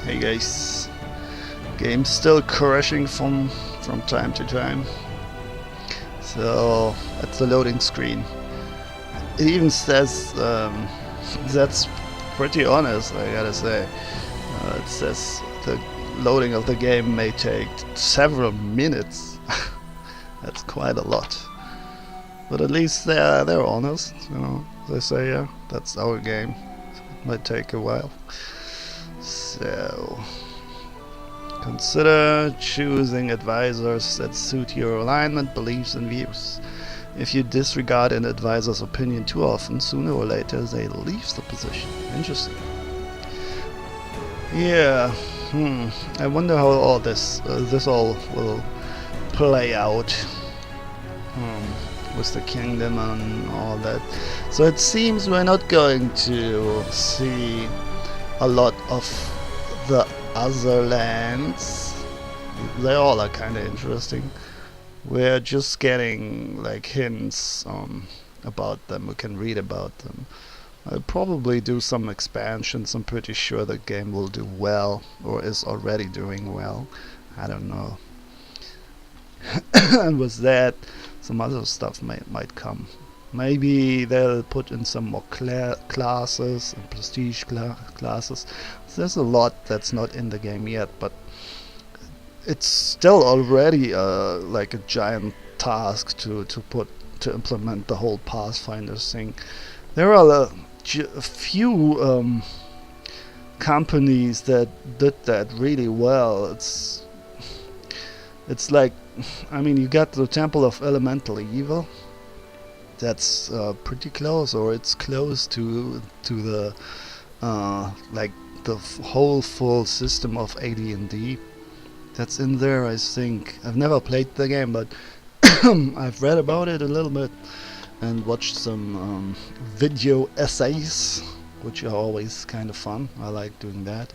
Hey guys, game's still crashing from time to time. So at the loading screen, it even says that's pretty honest. I gotta say, it says the loading of the game may take several minutes. That's quite a lot, but at least they're honest. You know, they say yeah, that's our game. It might take a while. So consider choosing advisors that suit your alignment, beliefs, and views. If you disregard an advisor's opinion too often, sooner or later they leave the position. Interesting. Yeah. I wonder how all this all will play out with the kingdom and all that. So it seems we're not going to see a lot of the other lands. They all are kind of interesting. We're just getting like hints about them. We can read about them. I'll probably do some expansions. I'm pretty sure the game will do well, or is already doing well. I don't know. And with that, some other stuff might come. Maybe they'll put in some more classes and prestige classes. There's a lot that's not in the game yet, but it's still already like a giant task to implement the whole Pathfinder thing. There are a few companies that did that really well. It's like, I mean, you got the Temple of Elemental Evil. That's pretty close, or it's close to the like the whole full system of AD&D. That's in there, I think. I've never played the game, but I've read about it a little bit and watched some video essays, which are always kind of fun. I like doing that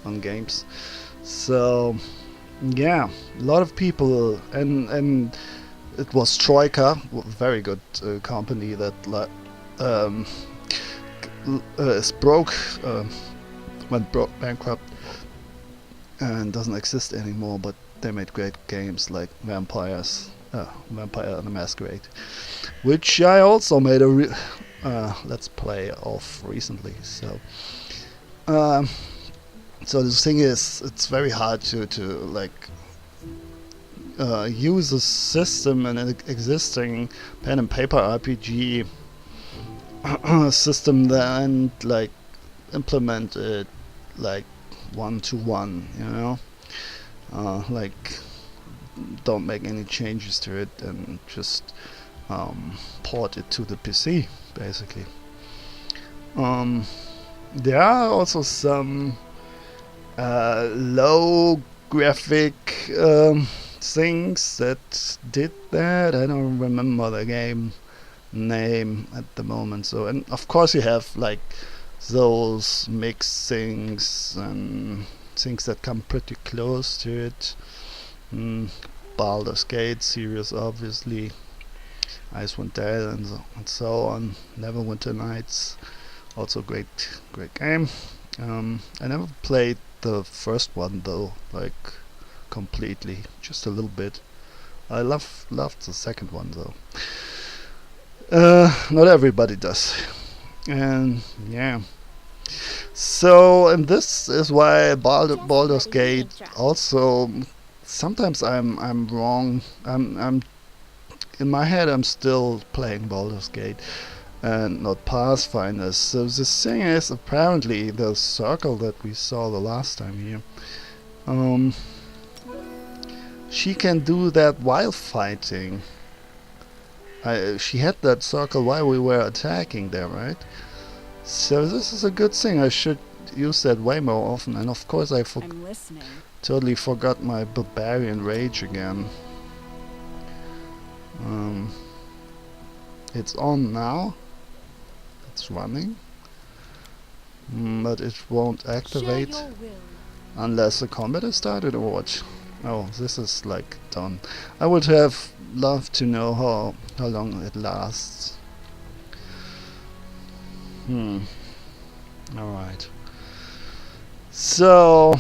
on games. So yeah, a lot of people, and it was Troika, very good company that is went bankrupt and doesn't exist anymore, but they made great games like Vampire the Masquerade, which I also made a let's play of recently. So so the thing is, it's very hard to like use a system in an existing pen and paper RPG system, then like implement it like one-to-one, you know, like don't make any changes to it and just port it to the PC basically. There are also some low graphic things that did that. I don't remember the game name at the moment. So, and of course you have like those mixed things and things that come pretty close to it. Baldur's Gate series, obviously, Icewind Dale and so on. Neverwinter Nights, also great game. I never played the first one though, like completely, just a little bit. I loved the second one though. Not everybody does, and yeah. So, and this is why Baldur's Gate also. Sometimes I'm wrong. I'm in my head. I'm still playing Baldur's Gate and not Pathfinder. So the thing is, apparently the circle that we saw the last time here, she can do that while fighting. She had that circle while we were attacking there, right? So this is a good thing. I should use that way more often. And of course I totally forgot my barbarian rage again. It's on now. It's running. But it won't activate unless the combat is started, or what? Oh, this is like done. I would have loved to know how long it lasts. Alright. So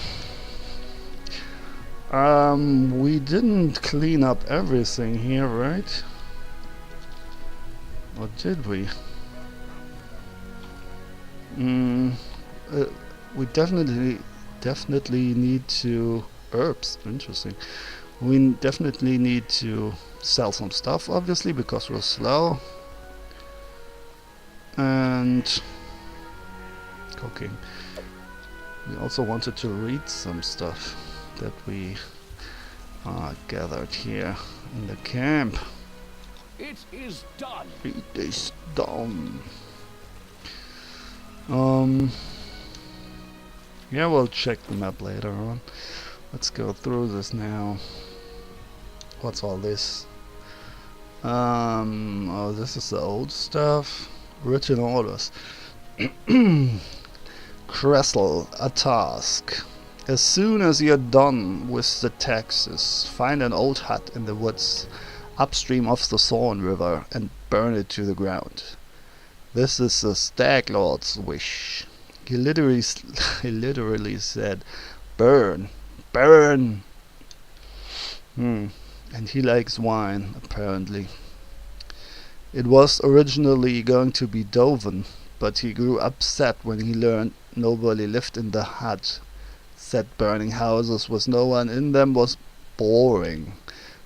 We didn't clean up everything here, right? Or did we? Mm, uh, we definitely need to herbs. Interesting. We definitely need to sell some stuff, obviously, because we're slow. And cooking. We also wanted to read some stuff that we gathered here in the camp. It is done. It is done. Um. Yeah, we'll check the map later on. Let's go through this now. What's all this? Oh, this is the old stuff. Written orders. Kressel, a task. As soon as you're done with the taxes, find an old hut in the woods upstream of the Thorn River and burn it to the ground. This is the Stag Lord's wish. He literally said, burn, burn. And he likes wine, apparently. It was originally going to be Doven, but he grew upset when he learned nobody lived in the hut. Said burning houses with no one in them was boring.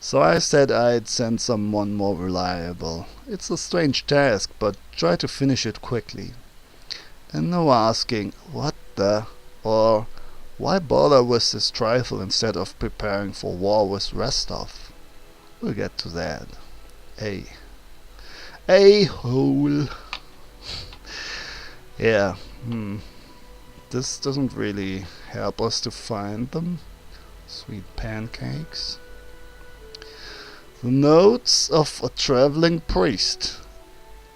So I said I'd send someone more reliable. It's a strange task, but try to finish it quickly. And no asking, what the, or why bother with this trifle instead of preparing for war with Restov? We'll get to that. A hole. Yeah, This doesn't really help us to find them. Sweet pancakes. The Notes of a Traveling Priest.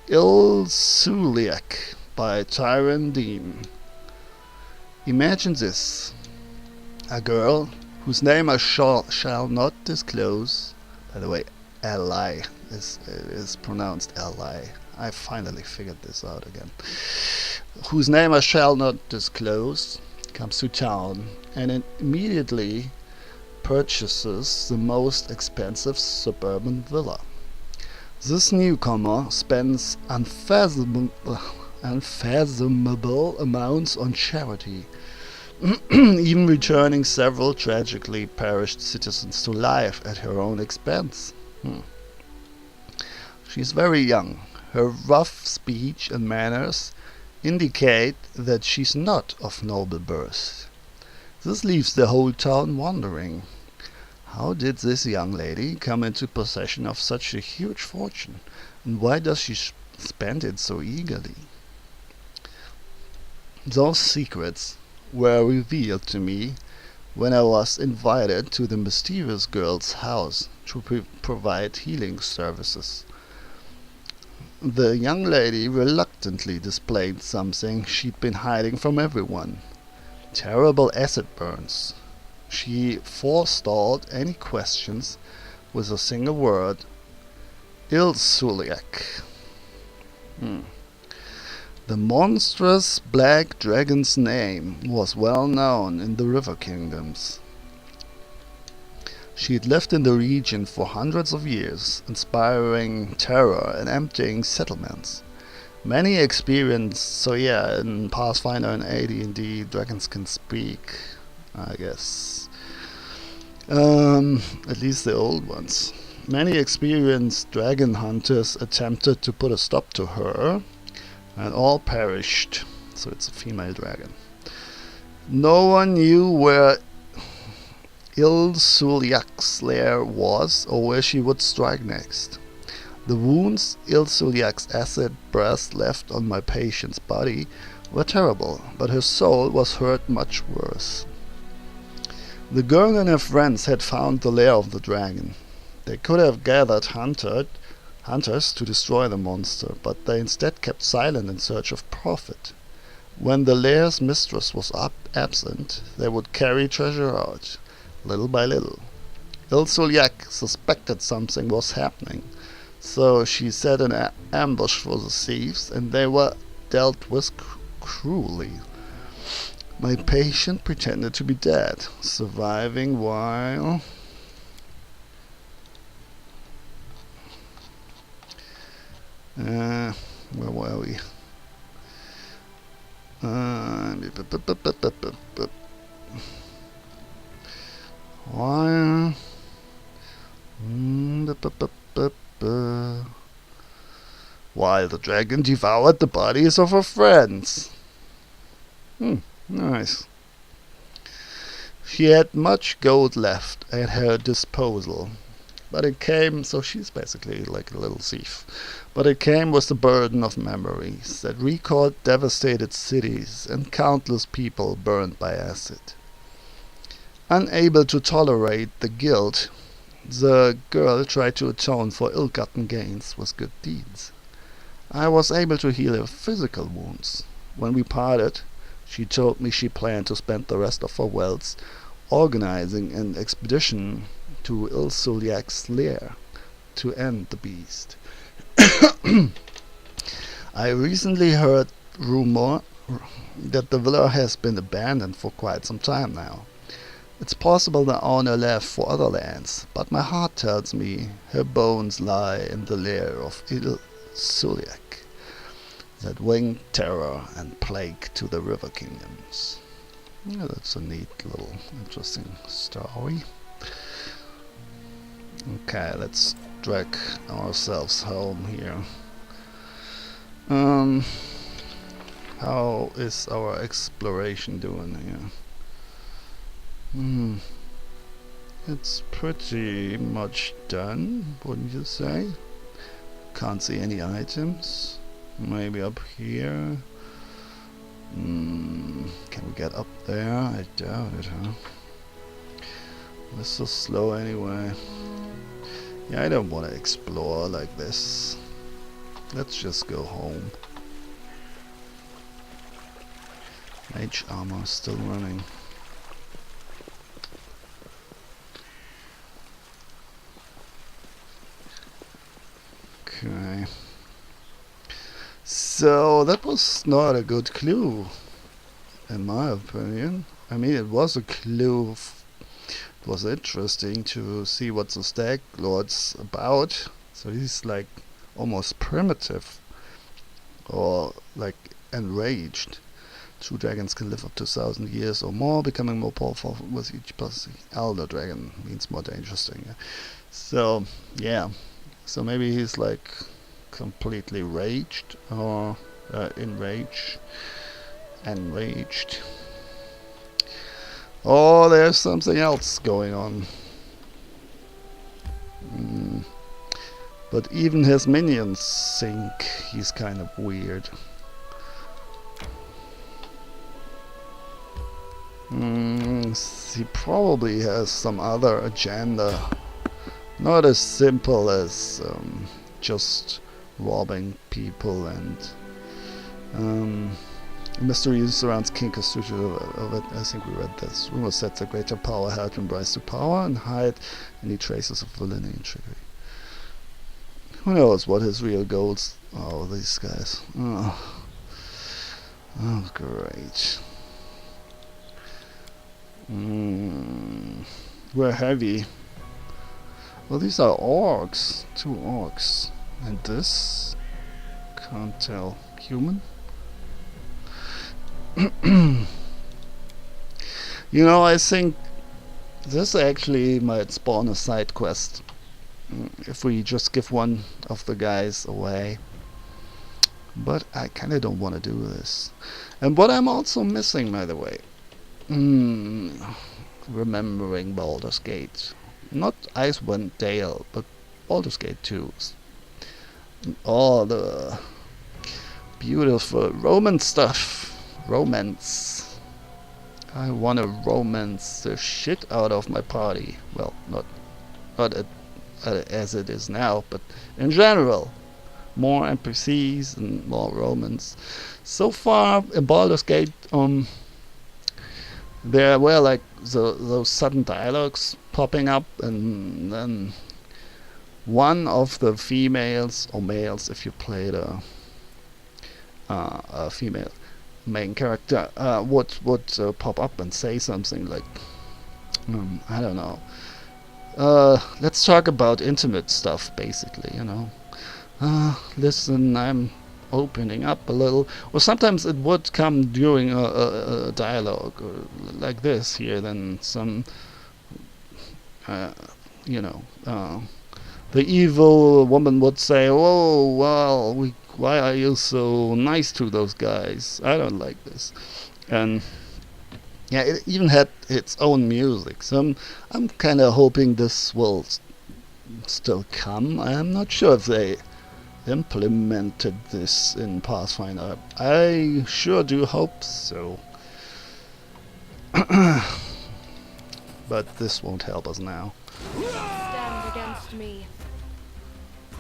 Il Suliak by Tyron Dean. Imagine this. A girl whose name I shall not disclose. By the way, Li is pronounced Li. I finally figured this out again. Whose name I shall not disclose, comes to town and immediately purchases the most expensive suburban villa. This newcomer spends unfathomable amounts on charity, even returning several tragically perished citizens to life at her own expense. She is very young. Her rough speech and manners indicate that she's not of noble birth. This leaves the whole town wondering, how did this young lady come into possession of such a huge fortune, and why does she spend it so eagerly? Those secrets were revealed to me when I was invited to the mysterious girl's house to provide healing services. The young lady reluctantly displayed something she'd been hiding from everyone: terrible acid burns. She forestalled any questions with a single word: Il Suliak. The monstrous black dragon's name was well known in the river kingdoms. She had lived in the region for hundreds of years, inspiring terror and emptying settlements. Many experienced, in Pathfinder and AD&D, dragons can speak, I guess. At least the old ones. Many experienced dragon hunters attempted to put a stop to her, and all perished. So it's a female dragon. No one knew where Il Suliak's lair was, or where she would strike next. The wounds Il Suliak's acid breath left on my patient's body were terrible, but her soul was hurt much worse. The girl and her friends had found the lair of the dragon. They could have gathered hunters to destroy the monster, but they instead kept silent in search of profit. When the lair's mistress was absent, they would carry treasure out, little by little. Il Suliak suspected something was happening, so she set an ambush for the thieves, and they were dealt with cruelly. My patient pretended to be dead, surviving while... where were we? While... while the dragon devoured the bodies of her friends. Nice. She had much gold left at her disposal, but it came, so she's basically like a little thief, but it came with the burden of memories that recalled devastated cities and countless people burned by acid. Unable to tolerate the guilt, the girl tried to atone for ill-gotten gains with good deeds. I was able to heal her physical wounds. When we parted, she told me she planned to spend the rest of her wealth organizing an expedition to Ilsuliak's lair to end the beast. I recently heard rumor that the villa has been abandoned for quite some time now. It's possible the owner left for other lands, but my heart tells me her bones lie in the lair of Ilsuliak, that winged terror and plague to the river kingdoms. Yeah, that's a neat little interesting story. Okay, let's drag ourselves home here. How is our exploration doing here? It's pretty much done, wouldn't you say? Can't see any items. Maybe up here. Can we get up there? I doubt it, huh? This is so slow anyway. Yeah, I don't want to explore like this. Let's just go home. Mage armor still running. Okay. So that was not a good clue, in my opinion. I mean, it was a clue. It was interesting to see what the Stag Lord's about. So he's like almost primitive, or like enraged. True dragons can live up to 1,000 years or more, becoming more powerful with each passing. Elder dragon means more dangerous. So yeah, so maybe he's like completely raged or enraged. Oh, there's something else going on. But even his minions think he's kind of weird. He probably has some other agenda. Not as simple as just robbing people and mystery surrounds King Constitution of it. I think we read this. Rumor said that greater power helped him rise to power and hide any traces of villainy and trickery. Who knows what his real goals are, these guys. Oh, great. We're heavy. Well, these are orcs. 2 orcs. And this? Can't tell. Human? You know, I think this actually might spawn a side quest. If we just give one of the guys away. But I kinda don't wanna do this. And what I'm also missing, by the way. Remembering Baldur's Gate. Not Icewind Dale, but Baldur's Gate 2. All the beautiful romance stuff. Romance. I want to romance the shit out of my party. Well, not as it is now, but in general. More NPCs and more romance. So far in Baldur's Gate, there were like those sudden dialogues popping up, and then one of the females or males, if you played a female, main character would pop up and say something like, I don't know. Let's talk about intimate stuff, basically. Listen, I'm opening up a little. Or sometimes it would come during a dialogue or like this here. Then some, uh, you know, the evil woman would say, "Oh, well, why are you so nice to those guys? I don't like this." And yeah, it even had its own music. So I'm kind of hoping this will still come. I'm not sure if they implemented this in Pathfinder. I sure do hope so. But this won't help us now. Stand against me.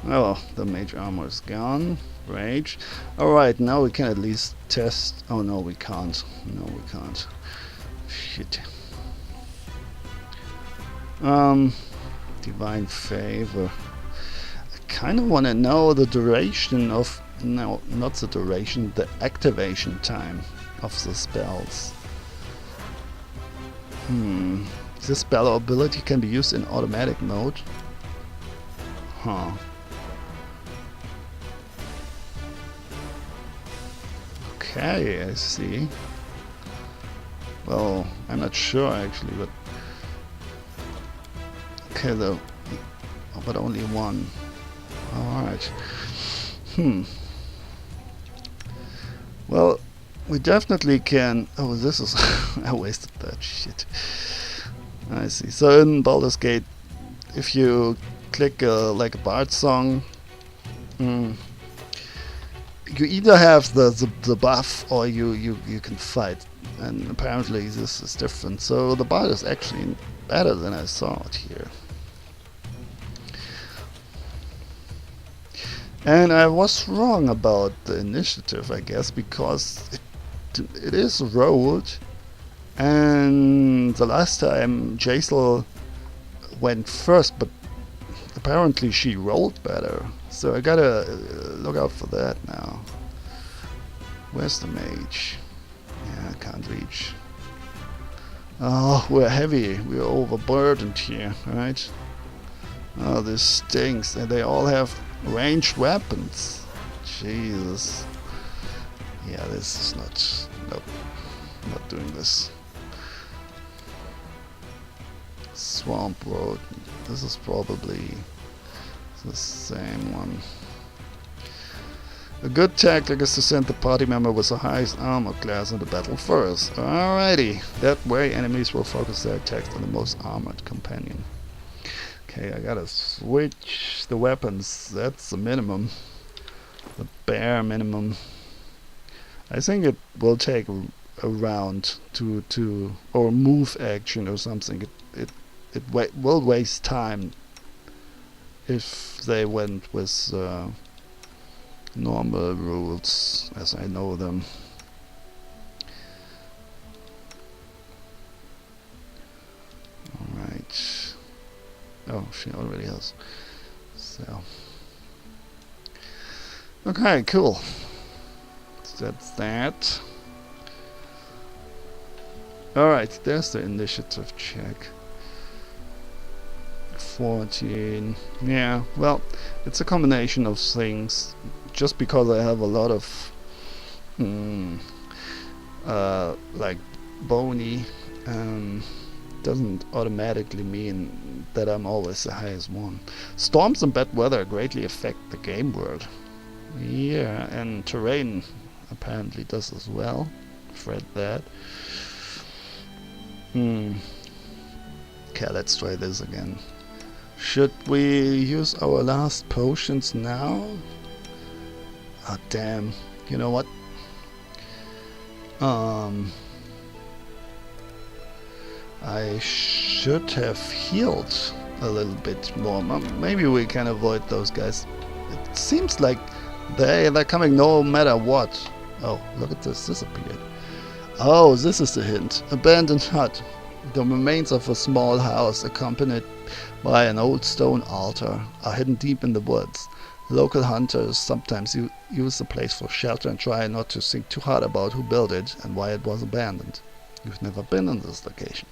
Oh, the mage armor is gone. Rage. Alright, now we can at least test. Oh no, we can't. No, we can't. Shit. Divine favor. I kind of want to know the duration of... No, not the duration, the activation time of the spells. This spell or ability can be used in automatic mode. Huh. Okay, I see. Well, I'm not sure actually, but... Okay, though. Oh, but only one. Alright. Well, we definitely can... Oh, this is... I wasted that shit. I see. So in Baldur's Gate, if you click like a bard song, you either have the buff or you can fight. And apparently this is different. So the bard is actually better than I thought here. And I was wrong about the initiative, I guess, because it is rolled, and the last time Jaisal went first, but apparently she rolled better, so I gotta look out for that now. Where's the mage? Yeah, I can't reach. Oh, we're heavy, we're overburdened here, right? Oh, this stinks, and they all have ranged weapons. Jesus. Yeah, this is not... Nope. Not doing this. Swamp Road. This is probably the same one. A good tactic is to send the party member with the highest armor class in the battle first. Alrighty. That way enemies will focus their attacks on the most armored companion. Okay, I gotta switch the weapons. That's the minimum. The bare minimum. I think it will take a round to or move action or something. It will waste time if they went with normal rules as I know them. Alright. Oh, she already has. So. Okay, cool. So that's that. Alright, there's the initiative check. 14. Yeah, well, it's a combination of things. Just because I have a lot of like bony doesn't automatically mean that I'm always the highest one. Storms and bad weather greatly affect the game world. Yeah, and terrain apparently does as well. I've read that. Okay, let's try this again. Should we use our last potions now? Oh damn. You know what? I should have healed a little bit more. Maybe we can avoid those guys. It seems like they're coming no matter what. Oh, look at this. Disappeared. Oh, this is the hint. Abandoned hut. The remains of a small house accompanied by an old stone altar are hidden deep in the woods. Local hunters sometimes use the place for shelter and try not to think too hard about who built it and why it was abandoned. You've never been in this location.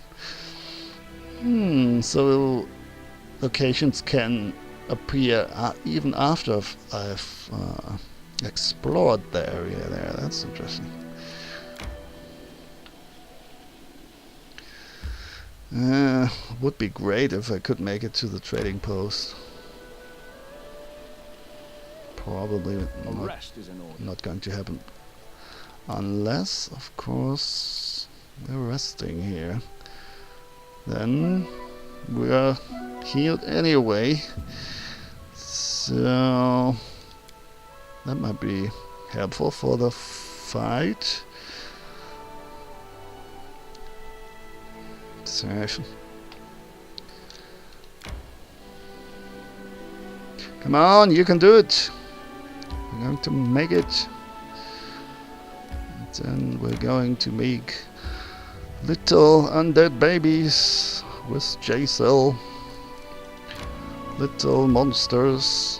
So locations can appear even after I've explored the area there. That's interesting. Would be great if I could make it to the trading post. Probably not going to happen. Unless, of course, we're resting here. Then we are healed anyway. So that might be helpful for the fight. Come on, you can do it. We're going to make it. And then we're going to make little undead babies with J-Cell. Little monsters.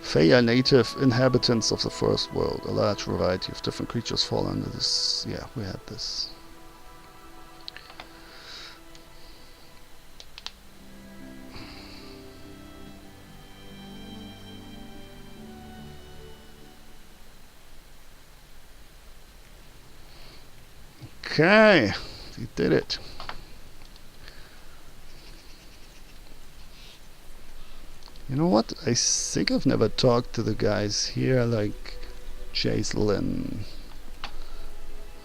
Fey native inhabitants of the first world. A large variety of different creatures fall under this. Yeah, we had this. Okay, we did it. You know what? I think I've never talked to the guys here, like Jaisal and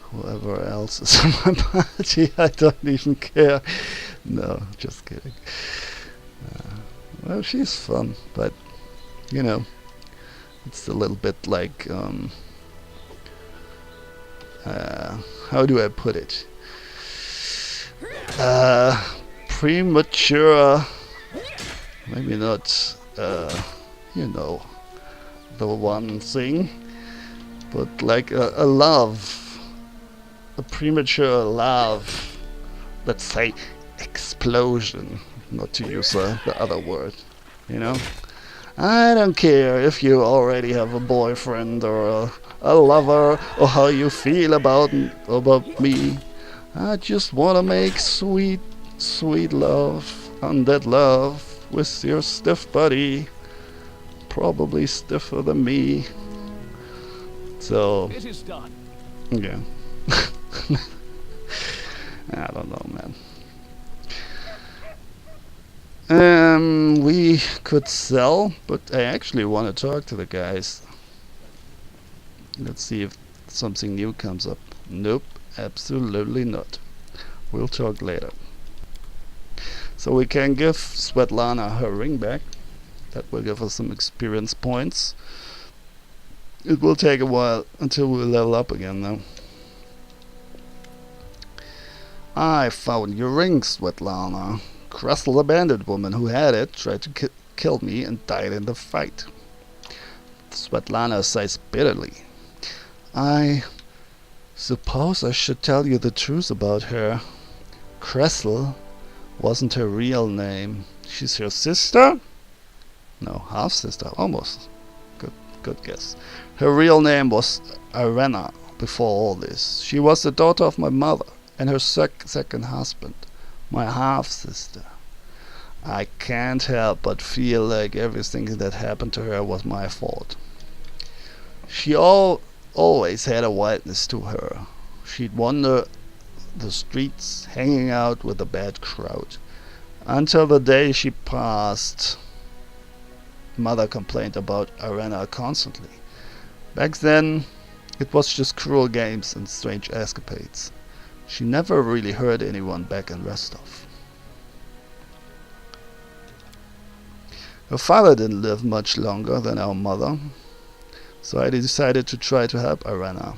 whoever else is in my party. I don't even care. No, just kidding. Well, she's fun, but you know, it's a little bit like how do I put it? Premature. Maybe not, you know, the one thing, but like a love, a premature love. Let's say explosion, not to use the other word, you know. I don't care if you already have a boyfriend or a lover or how you feel about me. I just want to make sweet, sweet love, undead love with your stiff buddy, probably stiffer than me. So It is done. yeah. I don't know, man. We could sell, but I actually want to talk to the guys. Let's see if something new comes up. Nope, absolutely not. We'll talk later. So we can give Svetlana her ring back. That will give us some experience points. It will take a while until we level up again though. I found your ring, Svetlana. Kressel, the bandit woman who had it, tried to kill me and died in the fight. Svetlana sighs bitterly. I suppose I should tell you the truth about her. Kressel wasn't her real name. She's your sister? No, half-sister, almost. Good guess. Her real name was Irena before all this. She was the daughter of my mother and her second husband, my half-sister. I can't help but feel like everything that happened to her was my fault. She always had a wildness to her. She'd wander the streets hanging out with a bad crowd. Until the day she passed, Mother complained about Irena constantly. Back then, it was just cruel games and strange escapades. She never really hurt anyone back in Rostov. Her father didn't live much longer than our mother, so I decided to try to help Irena.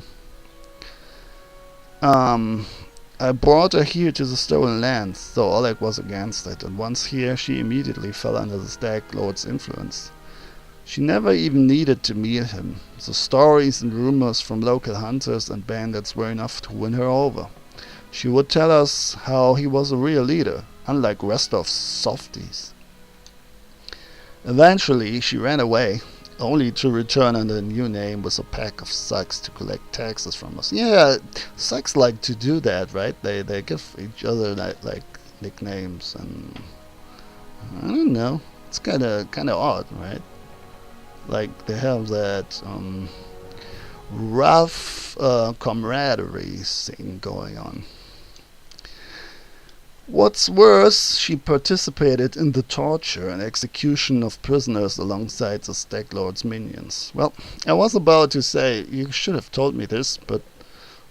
I brought her here to the stolen lands, though Oleg was against it, and once here she immediately fell under the Stag Lord's influence. She never even needed to meet him. The stories and rumors from local hunters and bandits were enough to win her over. She would tell us how he was a real leader, unlike Rostov's softies. Eventually, she ran away, only to return under a new name with a pack of thugs to collect taxes from us. Yeah, thugs like to do that, right? They give each other like nicknames, and I don't know. It's kind of odd, right? Like they have that rough camaraderie thing going on. What's worse, she participated in the torture and execution of prisoners alongside the Stag Lord's minions. Well, I was about to say, you should have told me this, but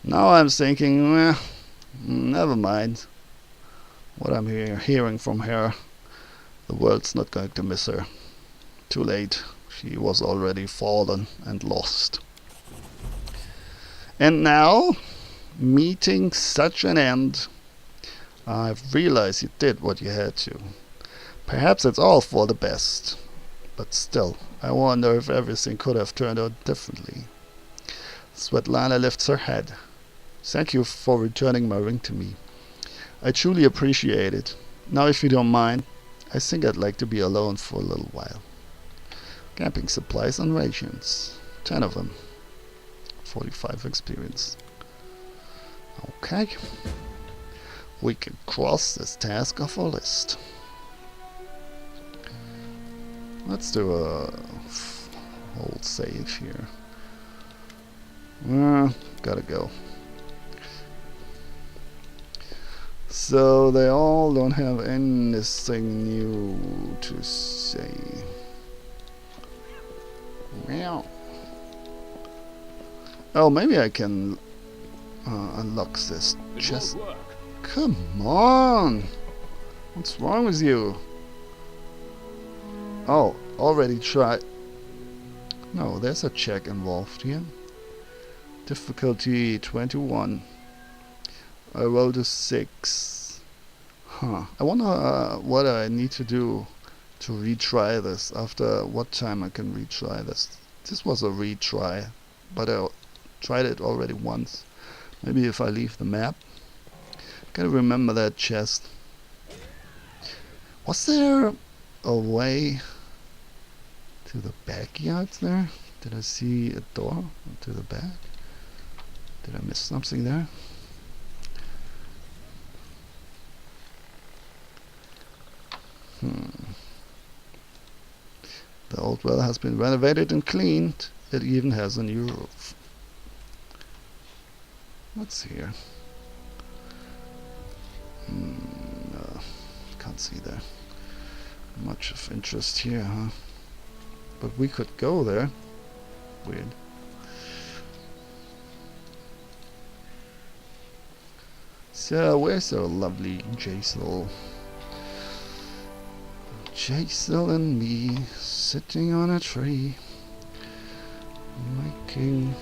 now I'm thinking, never mind. What I'm hearing from her, the world's not going to miss her. Too late. She was already fallen and lost. And now, meeting such an end, I've realized you did what you had to. Perhaps it's all for the best. But still, I wonder if everything could have turned out differently. Svetlana lifts her head. Thank you for returning my ring to me. I truly appreciate it. Now, if you don't mind, I think I'd like to be alone for a little while. Camping supplies and rations. 10 of them. 45 experience. Okay. We can cross this task off our list. Let's do a whole save here. Gotta go. So they all don't have anything new to say. Meow. Oh, maybe I can unlock this chest. Come on! What's wrong with you? Oh, already tried. No, there's a check involved here. Difficulty 21. I rolled a 6. Huh. I wonder what I need to do to retry this. After what time I can retry this. This was a retry, but I tried it already once. Maybe if I leave the map. Gotta remember that chest. Was there a way to the backyard there? Did I see a door to the back? Did I miss something there? The old well has been renovated and cleaned. It even has a new roof. What's here? No, can't see there. Much of interest here, huh? But we could go there. Weird. So, where's our lovely Jaisal? Jaisal and me sitting on a tree, making,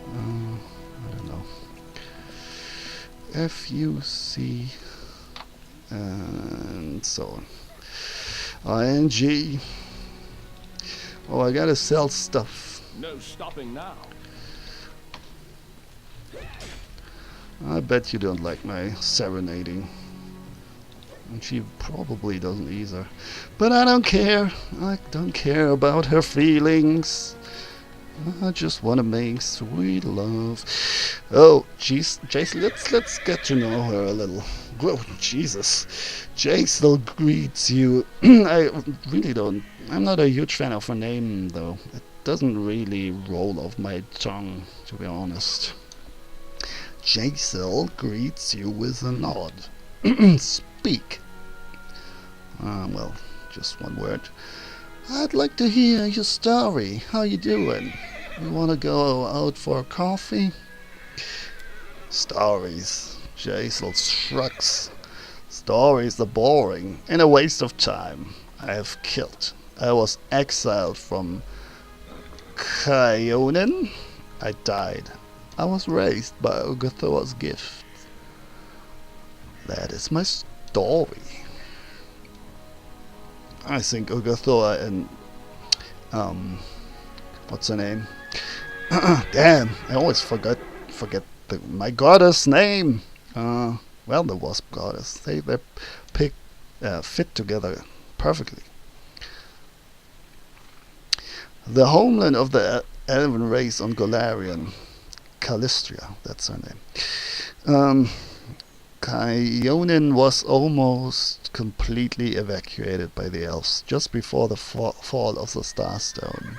I don't know, FUC and so on. ING. Oh, I gotta sell stuff. No stopping now. I bet you don't like my serenading. And she probably doesn't either. But I don't care. I don't care about her feelings. I just want to make sweet love. Oh, jeez, Jason, let's get to know her a little. Whoa, Jesus. Jason greets you. I really don't. I'm not a huge fan of her name, though. It doesn't really roll off my tongue, to be honest. Jason greets you with a nod. Speak. Well, just one word. I'd like to hear your story. How you doing? You want to go out for a coffee? Stories. Jason shrugs. Stories are boring and a waste of time. I have killed. I was exiled from Kaionen. I died. I was raised by Ogathoa's gift. That is my story. I think Ogathoa and what's her name? Damn, I always forget my goddess name. Well, the wasp goddess. They fit together perfectly. The homeland of the elven race on Golarion, Calistria, that's her name. Um, Kyonin was almost completely evacuated by the elves just before the fall of the Starstone.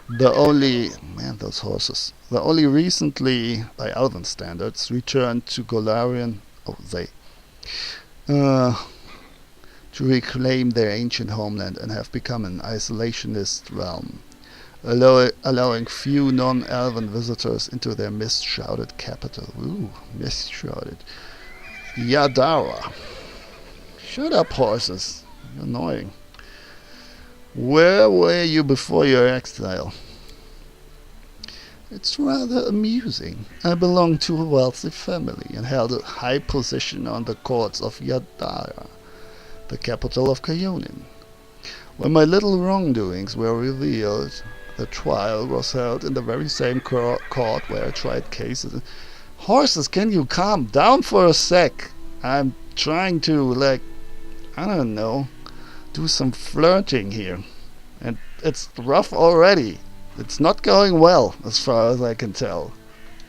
The only man, those horses. The only recently, by elven standards, returned to Golarion. Oh, they uh, to reclaim their ancient homeland and have become an isolationist realm, allowing few non-elven visitors into their mist-shrouded capital. Ooh, mist-shrouded. Yadara. Shut up, horses. You're annoying. Where were you before your exile? It's rather amusing. I belonged to a wealthy family and held a high position on the courts of Yadara, the capital of Kyonin. When my little wrongdoings were revealed, the trial was held in the very same court where I tried cases. Horses, can you calm down for a sec? I'm trying to, I don't know, do some flirting here. And it's rough already. It's not going well, as far as I can tell.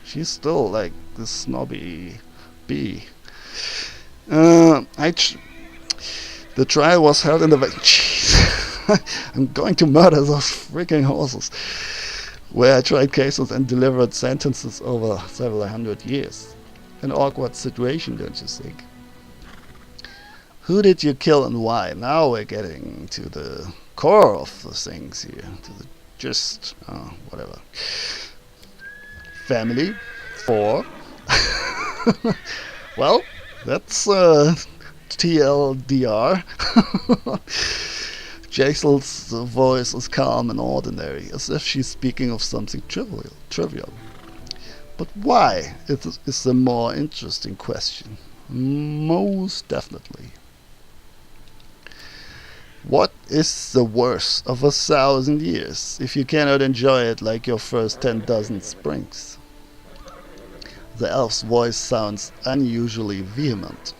She's still like this snobby bee. The trial was held in the... Jeez. I'm going to murder those freaking horses. Where I tried cases and delivered sentences over several hundred years. An awkward situation, don't you think? Who did you kill and why? Now we're getting to the core of the things here. To the gist. Whatever. Family. 4. Well, that's TLDR. Jacel's voice is calm and ordinary, as if she's speaking of something trivial. But why is the more interesting question. Most definitely. What is the worst of 1,000 years if you cannot enjoy it like your first 10 dozen springs? The elf's voice sounds unusually vehement.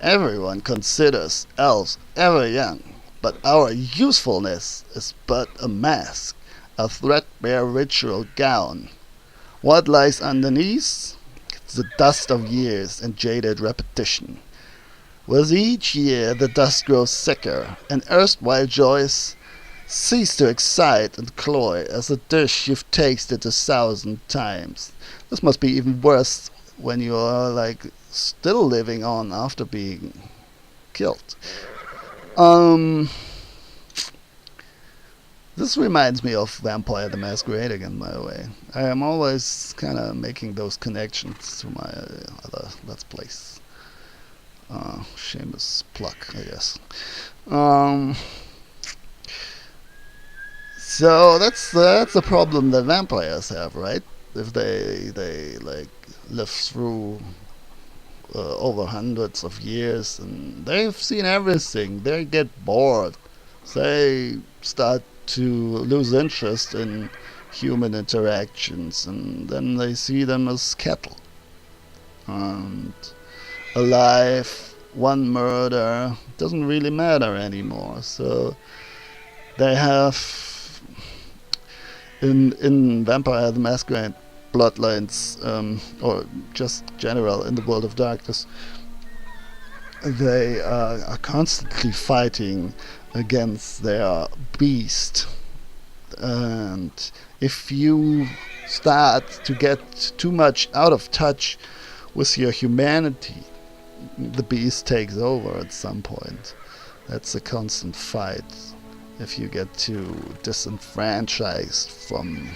Everyone considers elves ever young, but our usefulness is but a mask, a threadbare ritual gown. What lies underneath? It's the dust of years and jaded repetition. With each year the dust grows thicker, and erstwhile joys cease to excite and cloy as a dish you've tasted 1,000 times. This must be even worse when you are still living on after being killed. This reminds me of Vampire the Masquerade again, by the way. I am always kind of making those connections to my other Let's Plays. Shameless plug, I guess. So that's the problem that vampires have, right? If they live through over hundreds of years and they've seen everything, they get bored. They start to lose interest in human interactions, and then they see them as cattle. And alive, one murder doesn't really matter anymore. So they have in Vampire the Masquerade bloodlines, or just general in the world of darkness, they are constantly fighting against their beast. And if you start to get too much out of touch with your humanity, the beast takes over at some point. That's a constant fight if you get too disenfranchised from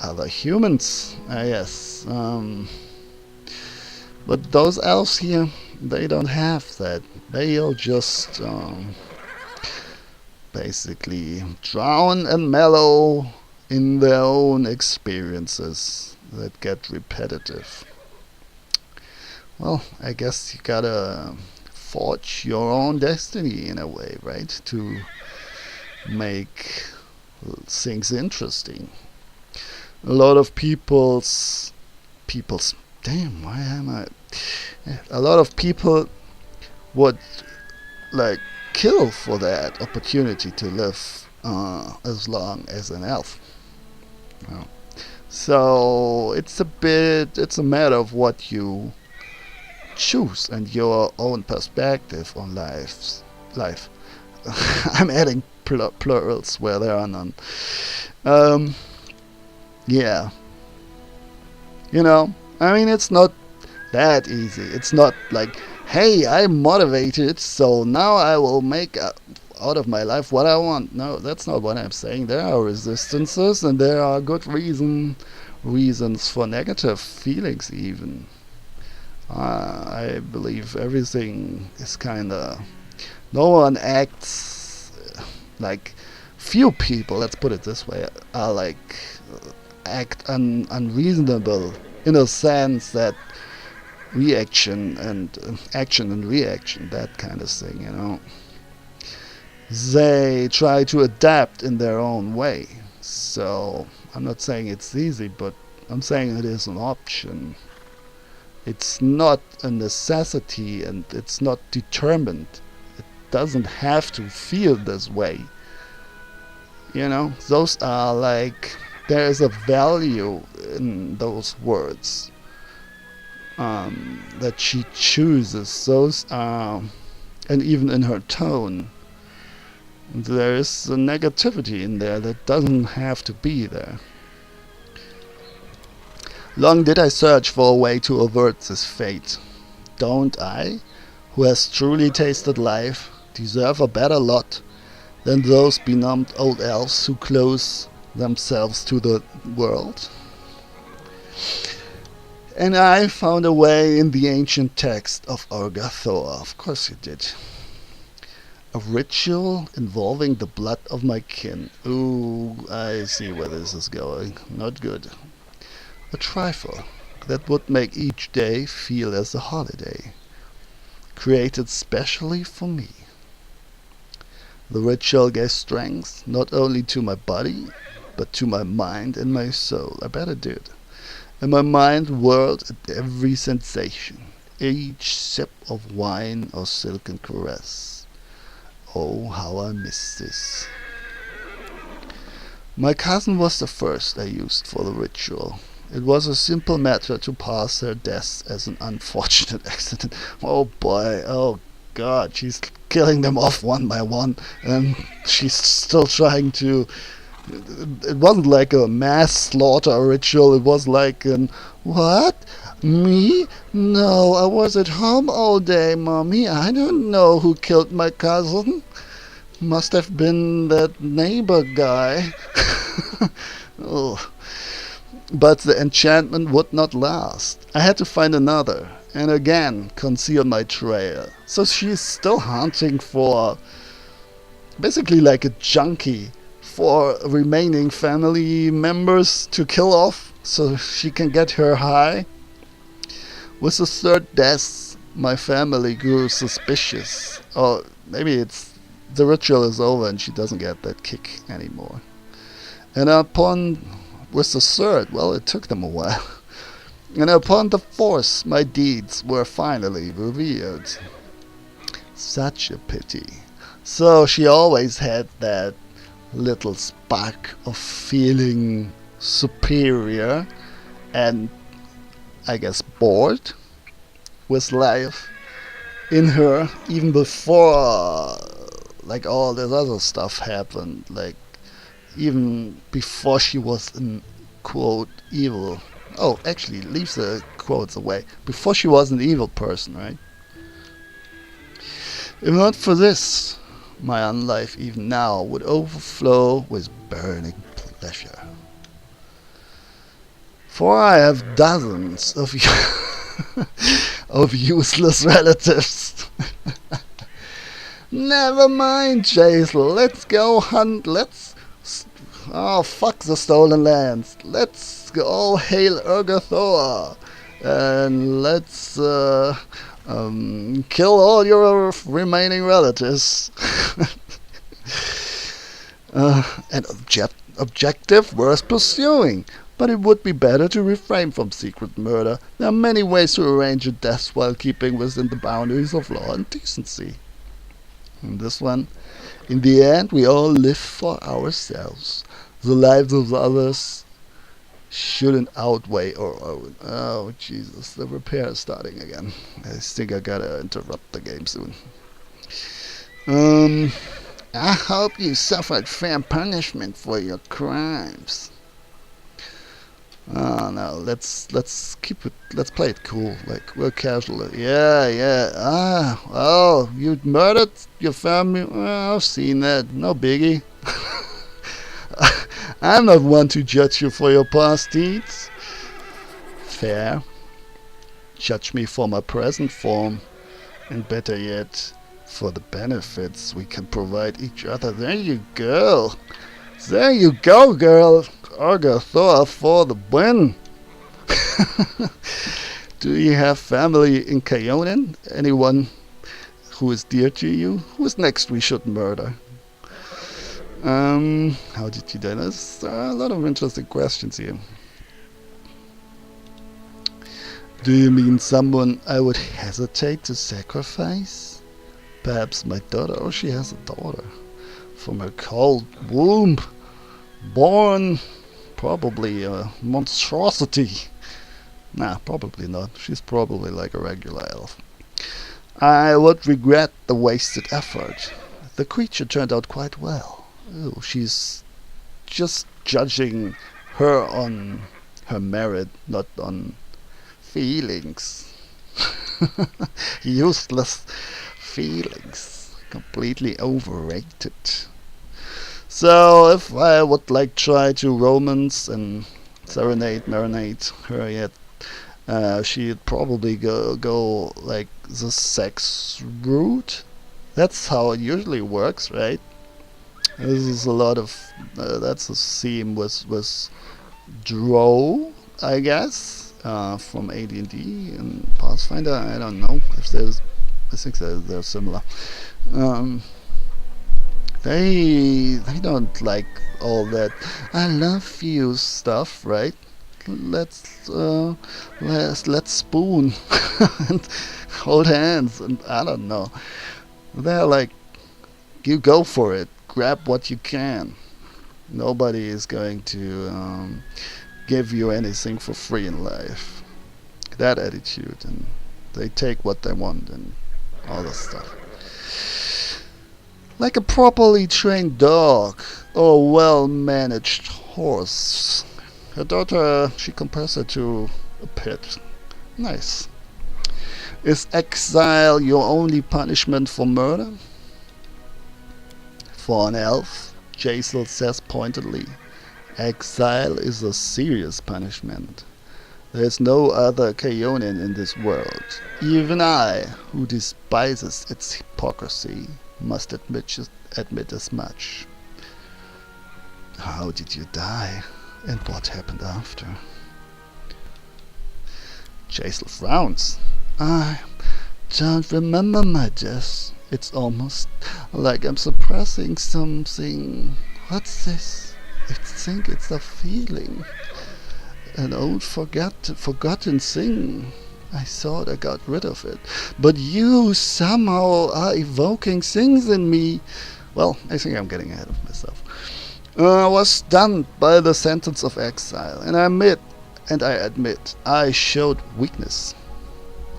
other humans, yes. But those elves here, they don't have that. They'll just basically drown and mellow in their own experiences that get repetitive. Well, I guess you gotta forge your own destiny in a way, right? To make things interesting. A lot of people's damn, why am I a lot of people would kill for that opportunity to live as long as an elf. Uh, so it's a matter of what you choose and your own perspective on life. I'm adding plurals where there are none. Um, yeah, I mean, it's not that easy. It's not like, hey, I'm motivated, so now I will make out of my life what I want. No, that's not what I'm saying. There are resistances and there are good reasons for negative feelings even. I believe everything is kinda. No one acts like. Few people, let's put it this way, are like act unreasonable in a sense that action and reaction, that kind of thing. They try to adapt in their own way. So I'm not saying it's easy, but I'm saying it is an option. It's not a necessity and it's not determined. It doesn't have to feel this way. Those are like, there is a value in those words that she chooses. Those are, and even in her tone, there is a negativity in there that doesn't have to be there. Long did I search for a way to avert this fate. Don't I, who has truly tasted life, deserve a better lot than those benumbed old elves who close themselves to the world? And I found a way in the ancient text of Orgathoa. Of course you did. A ritual involving the blood of my kin. Ooh, I see where this is going. Not good. A trifle that would make each day feel as a holiday, created specially for me. The ritual gave strength not only to my body, but to my mind and my soul. I bet it did. And my mind whirled at every sensation, each sip of wine or silken caress. Oh, how I miss this. My cousin was the first I used for the ritual. It was a simple matter to pass her deaths as an unfortunate accident. Oh boy, oh god, she's killing them off one by one, and she's still trying to. It wasn't like a mass slaughter ritual, it was like an. What? Me? No, I was at home all day, Mommy. I don't know who killed my cousin. Must have been that neighbor guy. Oh. But the enchantment would not last. I had to find another, and again conceal my trail. So she's still hunting for, basically like a junkie, for remaining family members to kill off so she can get her high. With the third death, my family grew suspicious. Or maybe it's the ritual is over and she doesn't get that kick anymore. And with the third, well, it took them a while. And upon the fourth, my deeds were finally revealed. Such a pity. So she always had that little spark of feeling superior and, I guess, bored with life in her, even before like all this other stuff happened, like even before she was an quote evil. Oh, actually, leave the quotes away. Before she was an evil person, right? If not for this, my own life even now would overflow with burning pleasure. For I have dozens of of useless relatives. Never mind, Chase. Let's go hunt. Oh, fuck the stolen lands. Let's go hail Urgathoa. And let's kill all your remaining relatives. An objective worth pursuing. But it would be better to refrain from secret murder. There are many ways to arrange a death while keeping within the boundaries of law and decency. And this one, In the end, we all live for ourselves. The lives of others shouldn't outweigh our own. Oh, Jesus, the repair is starting again. I think I gotta interrupt the game soon. Um, I hope you suffered fair punishment for your crimes. Oh no, let's keep it. Let's play it cool, like real casual. Yeah, yeah. Ah, oh, you murdered your family. Well, I've seen that. No biggie. I'm not one to judge you for your past deeds. Fair. Judge me for my present form, and better yet, for the benefits we can provide each other. There you go. There you go, girl. Arga Thor for the win. Do you have family in Kaonin? Anyone who is dear to you? Who's next we should murder? How did you do this? A lot of interesting questions here. Do you mean someone I would hesitate to sacrifice? Perhaps my daughter. Oh, she has a daughter. From her cold womb. Born probably a monstrosity. Nah, probably not. She's probably like a regular elf. I would regret the wasted effort. The creature turned out quite well. Oh, she's just judging her on her merit, not on feelings. Useless feelings. Completely overrated. So if I would like try to romance and marinate her yet, she'd probably go like the sex route. That's how it usually works, right? This is a lot of that's a theme with Drow, I guess, from AD&D and Pathfinder. I don't know if there's. I think they're similar. Um, they don't like all that "I love you" stuff, right? Let's let's spoon and hold hands, and I don't know. They're like, you go for it, grab what you can. Nobody is going to give you anything for free in life. That attitude, and they take what they want and all this stuff. Like a properly trained dog or well-managed horse. Her daughter, she compares her to a pet. Nice. Is exile your only punishment for murder? For an elf, Jaisal says pointedly, exile is a serious punishment. There is no other Kaonin in this world. Even I, who despises its hypocrisy, must admit as much. How did you die? And what happened after? Jaisal frowns. I don't remember my death. It's almost like I'm suppressing something. What's this? I think it's a feeling. An old forgotten thing. I thought I got rid of it. But you somehow are evoking things in me. Well, I think I'm getting ahead of myself. I was stunned by the sentence of exile, and I admit, I showed weakness.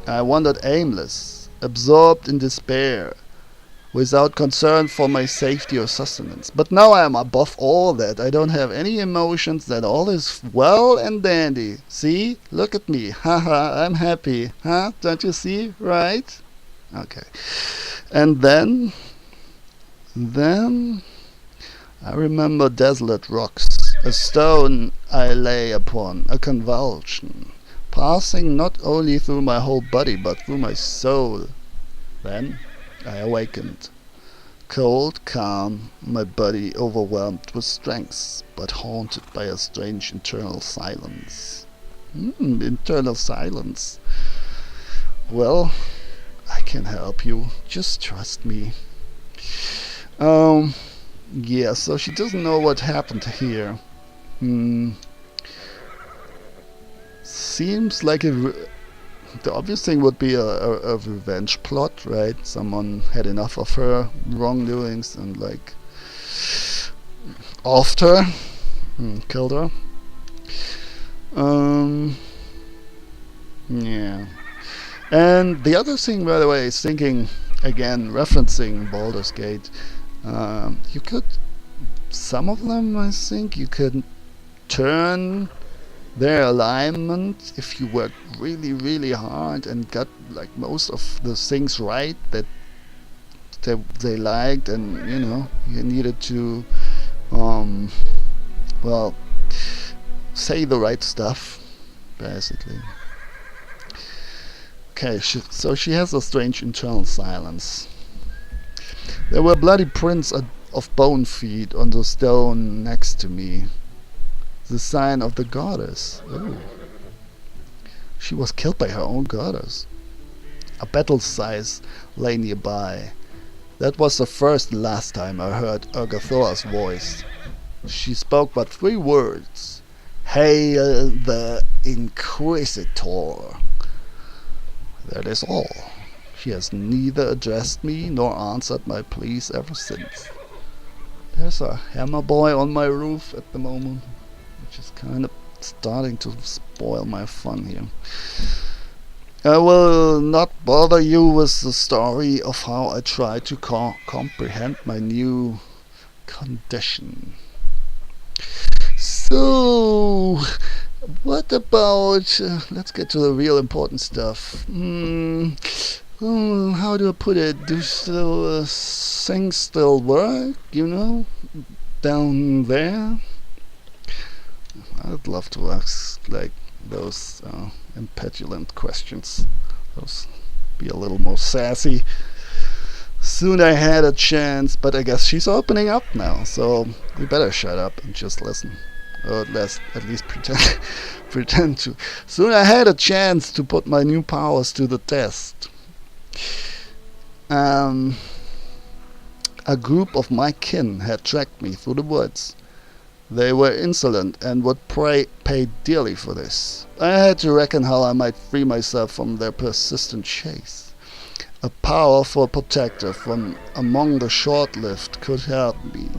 I wandered aimless, absorbed in despair, without concern for my safety or sustenance. But now I am above all that. I don't have any emotions, that all is well and dandy. See? Look at me. Haha, I'm happy. Huh? Don't you see? Right? Okay. And then I remember desolate rocks, a stone I lay upon, a convulsion, passing not only through my whole body but through my soul. Then I awakened, cold, calm, my body overwhelmed with strength, but haunted by a strange internal silence. Internal silence. Well, I can help you. Just trust me. Yeah, so she doesn't know what happened here. Seems like The obvious thing would be a revenge plot, right? Someone had enough of her wrongdoings and like offed her, killed her. Um, yeah. And the other thing, by the way, is thinking again, referencing Baldur's Gate. You could, some of them, I think, you could turn their alignment if you worked really, really hard and got like most of the things right that they liked, and you know you needed to, um, well, say the right stuff, basically. Okay, so she has a strange internal silence. There were bloody prints of bone feet on the stone next to me. The sign of the goddess. Ooh. She was killed by her own goddess. A battle size lay nearby. That was the first and last time I heard Urgathora's voice. She spoke but 3 words. Hail the Inquisitor. That is all. She has neither addressed me nor answered my pleas ever since. There's a hammer boy on my roof at the moment, which is kind of starting to spoil my fun here. I will not bother you with the story of how I try to comprehend my new condition. So, what about... let's get to the real important stuff. How do I put it? Do things still work, you know? Down there? I'd love to ask, like, those impetulant questions. Those be a little more sassy. Soon I had a chance, but I guess she's opening up now, so we better shut up and just listen. Or at least pretend to. Soon I had a chance to put my new powers to the test. A group of my kin had tracked me through the woods. They were insolent and would pay dearly for this. I had to reckon how I might free myself from their persistent chase. A powerful protector from among the short-lived could help me,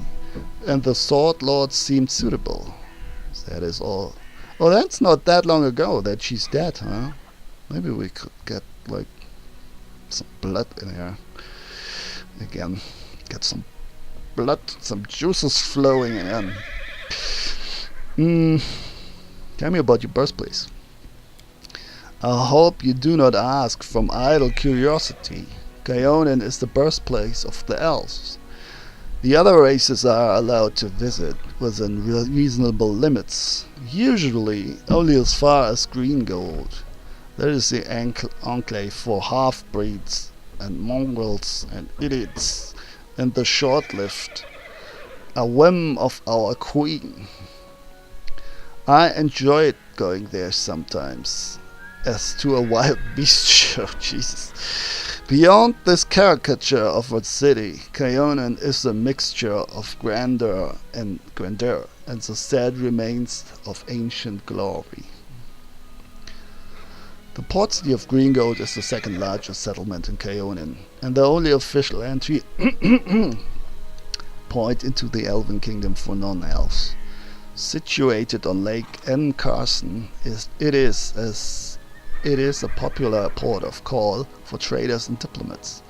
and the Sword Lord seemed suitable. That is all. Oh, that's not that long ago that she's dead, huh? Maybe we could get, like, some blood in here. Again, get some blood, some juices flowing in. Tell me about your birthplace. I hope you do not ask from idle curiosity. Kaonin is the birthplace of the elves. The other races are allowed to visit within reasonable limits, usually only as far as Greengold. That is the enclave for half-breeds and mongrels and idiots, and the short-lived, a whim of our queen. I enjoyed going there sometimes, as to a wild beast show. Jesus. Beyond this caricature of a city, Kaonin is a mixture of grandeur, and the sad remains of ancient glory. The port city of Greengold is the second largest settlement in Kaonin, and the only official entry point into the Elven Kingdom for non-elves. Situated on Lake Carson, it is a popular port of call for traders and diplomats.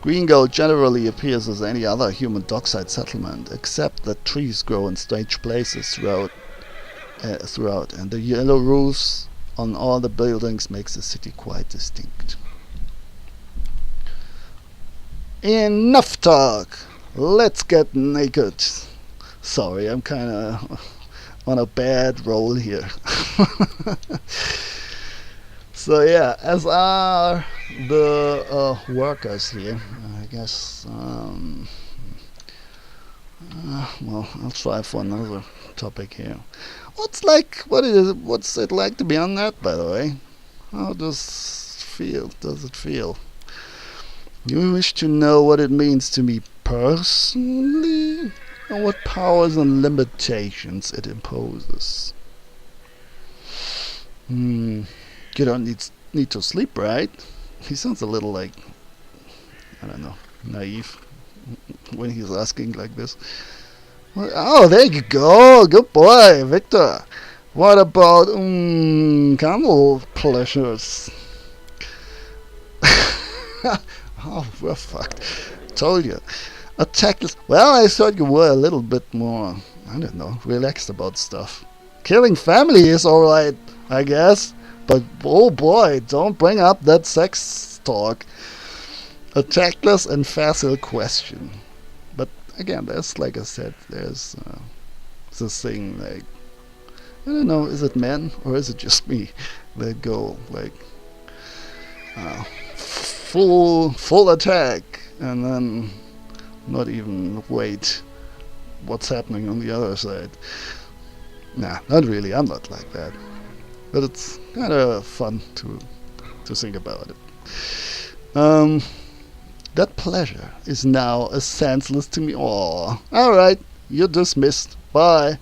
Greengold generally appears as any other human dockside settlement, except that trees grow in strange places throughout, and the yellow roofs on all the buildings makes the city quite distinct. Enough talk! Let's get naked. Sorry, I'm kinda on a bad roll here. So yeah, as are the workers here, I guess. Well, I'll try for another topic here. What's it like to be on that, by the way? How does it feel? You wish to know what it means to me personally, and what powers and limitations it imposes. You don't need need to sleep, right? He sounds a little like, I don't know, naive when he's asking like this. Well, oh, there you go. Good boy, Victor. What about carnal pleasures? Oh, we're fucked. Told you. A checklist. Well, I thought you were a little bit more, I don't know, relaxed about stuff. Killing family is alright, I guess. But oh boy, don't bring up that sex talk. A checklist and facile question. But again, there's, like I said, there's this thing like, I don't know, is it men or is it just me that go like full attack and then not even wait what's happening on the other side. Nah, not really. I'm not like that. But it's kind of fun to think about it. That pleasure is now as senseless to me. Oh, all right, you're dismissed. Bye.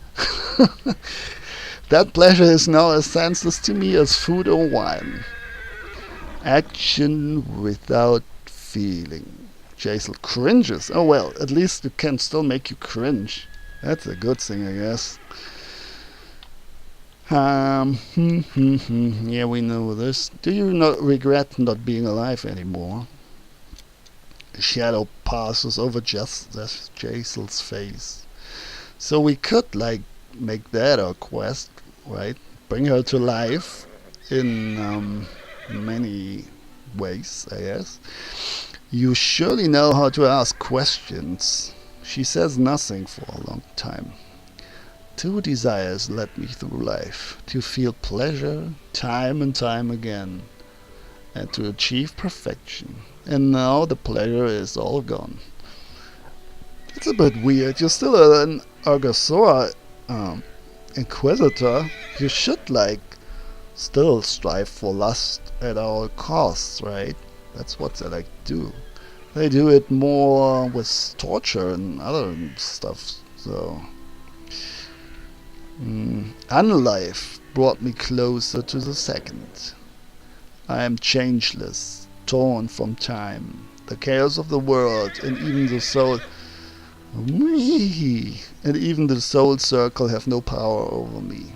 That pleasure is now as senseless to me as food or wine. Action without feeling. Jason cringes. Oh well, at least it can still make you cringe. That's a good thing, I guess. Yeah, we know this. Do you not regret not being alive anymore? A shadow passes over Jacel's face. So we could, like, make that our quest, right? Bring her to life in many ways, I guess. You surely know how to ask questions. She says nothing for a long time. Two desires led me through life: to feel pleasure time and time again, and to achieve perfection. And now the pleasure is all gone. It's a bit weird. You're still an Argosaur Inquisitor. You should, like, still strive for lust at all costs, right? That's what they like to do. They do it more with torture and other stuff, so... Unlife brought me closer to the second. I am changeless, torn from time, the chaos of the world, and even the soul... And even the soul circle have no power over me.